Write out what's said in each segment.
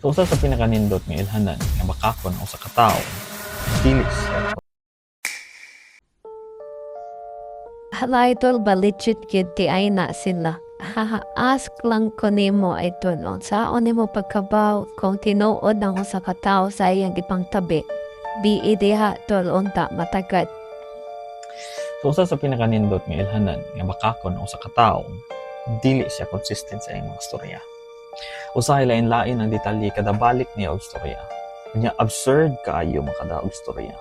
So usa sa pinakanindot nga ilhanan nga bakakon ang usa ka tawo dili siya Hala, idol, baligid gid ti ay na sila. Ask lang ko nimo idol, saon nimo pagkabaw kung tinuod ang usa ka tawo sa iyang gipang tabi. Bi diha tol unta matagad. So usa sa pinakanindot nga ilhanan nga bakakon ang usa ka tawo dili siya consistent sa iyang mga storya. Usahay lain-lain ang detalye kada balik niya og storya. Kanya absurd kaayo makadaog storya.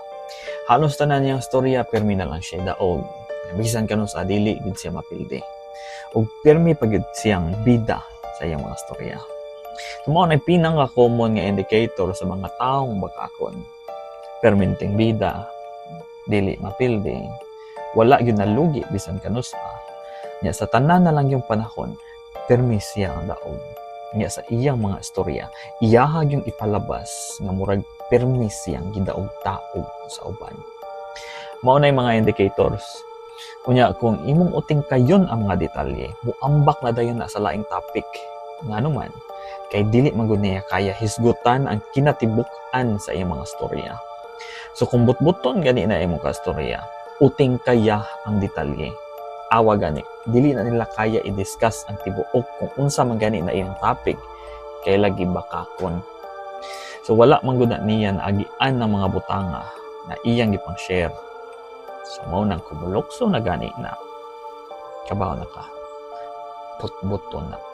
Halos tanan niyang storya permi na lang siya daog. Bisan kanon sa dili gid siya mapildi. Ug permi pagid siyang bida sa iyang mga storya. Mao na pinaka common nga indicator sa mga taong bakakon. Perminting bida, dili mapildi, wala gyud nalugi bisan kanusa. Nya sa tanan na lang yung panahon, permi siya ang daog. Nya sa iyang mga istorya, iyaha yung ipalabas nga murag permi siyang gidaog taog sa uban. Mao na yung mga indicators. Kunya kung imong uting kayon ang mga detalye, muambak na dayon na sa laing topic. Ngano man, kay dili magud niya kaya hisgutan ang kinatibuk-an sa iyang mga storya. So kung butbuton gani na imong kastorya, uting kaya ang detalye. Awa gani, dili na nila kaya i-discuss ang tibuok kung unsa man gani na iyang topic kay lagi bakakon. So wala man gud niya na agian ng mga butanga na iyang gipang share. So mao nang kumulokso na gani na kabaw na ka. Butbuton na.